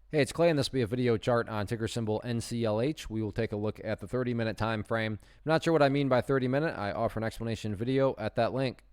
Hey, it's Clay, and this will be a video chart on ticker symbol NCLH. We will take a look at the 30-minute time frame. If you're not sure what I mean by 30-minute, I offer an explanation video at that link.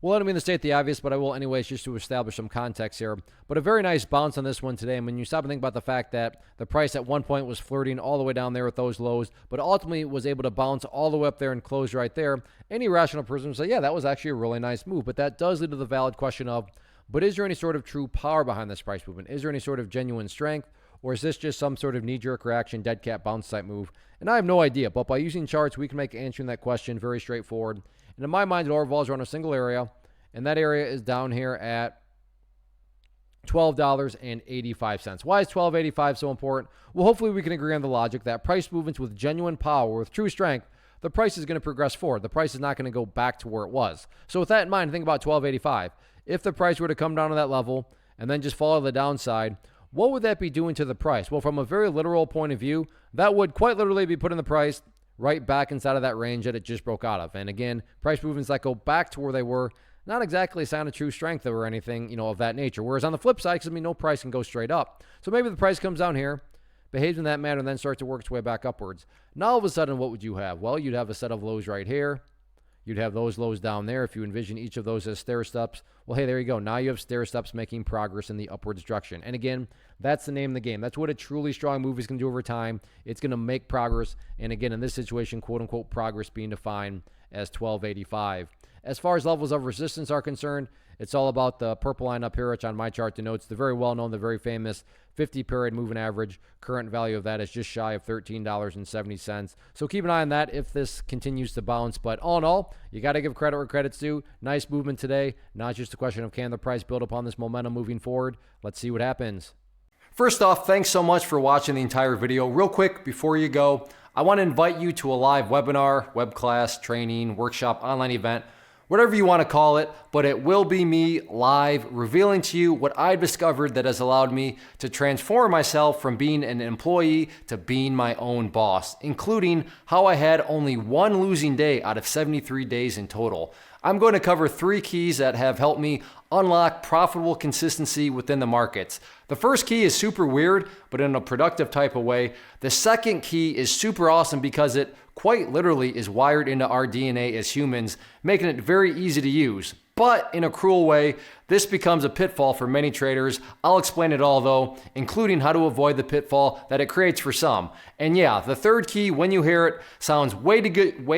Well, I don't mean to state the obvious, but I will anyways, just to establish some context here. But a very nice bounce on this one today. And when you stop and think about the fact that the price at one point was flirting all the way down there with those lows, but ultimately was able to bounce all the way up there and close right there, any rational person would say, yeah, that was actually a really nice move. But that does lead to the valid question of, but is there any sort of true power behind this price movement? Is there any sort of genuine strength? Or is this just some sort of knee-jerk reaction, dead cat bounce type move? And I have no idea, but by using charts, we can make answering that question very straightforward. And in my mind, it all revolves around a single area, and that area is down here at $12.85. Why is $12.85 so important? Well, hopefully we can agree on the logic that price movements with genuine power, with true strength, the price is going to progress forward. The price is not going to go back to where it was. So with that in mind, think about $12.85. If the price were to come down to that level and then just follow the downside, what would that be doing to the price? Well, from a very literal point of view, that would quite literally be putting the price right back inside of that range that it just broke out of. And again, price movements that go back to where they were, not exactly a sign of true strength or anything, of that nature. Whereas on the flip side, because no price can go straight up. So maybe the price comes down here, behaves in that manner, and then starts to work its way back upwards. Now, all of a sudden, what would you have? Well, you'd have a set of lows right here. You'd have those lows down there. If you envision each of those as stair steps, well, hey, there you go. Now you have stair steps making progress in the upwards direction. And again, that's the name of the game. That's what a truly strong move is going to do over time. It's going to make progress. And again, in this situation, quote unquote, progress being defined as 1285. As far as levels of resistance are concerned, it's all about the purple line up here, which on my chart denotes the very well-known, the very famous 50-period moving average. Current value of that is just shy of $13.70. So keep an eye on that if this continues to bounce. But all in all, you got to give credit where credit's due. Nice movement today. Not just a question of can the price build upon this momentum moving forward. Let's see what happens. First off, thanks so much for watching the entire video. Real quick, before you go, I want to invite you to a live webinar, web class, training, workshop, online event, whatever you want to call it, but it will be me live revealing to you what I've discovered that has allowed me to transform myself from being an employee to being my own boss, including how I had only one losing day out of 73 days in total. I'm going to cover 3 keys that have helped me unlock profitable consistency within the markets. The first key is super weird, but in a productive type of way. The second key is super awesome because it quite literally is wired into our DNA as humans, making it very easy to use. But in a cruel way, this becomes a pitfall for many traders. I'll explain it all though, including how to avoid the pitfall that it creates for some. And yeah, the third key, when you hear it, sounds way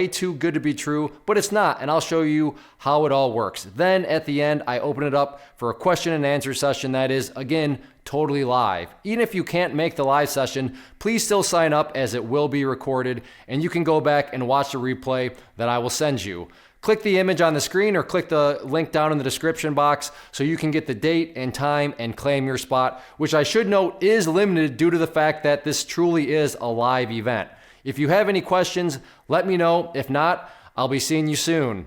too good to be true, but it's not, and I'll show you how it all works. Then at the end, I open it up for a question and answer session that is, again, totally live. Even if you can't make the live session, please still sign up as it will be recorded, and you can go back and watch the replay that I will send you. Click the image on the screen or click the link down in the description box so you can get the date and time and claim your spot, which I should note is limited due to the fact that this truly is a live event. If you have any questions, let me know. If not, I'll be seeing you soon.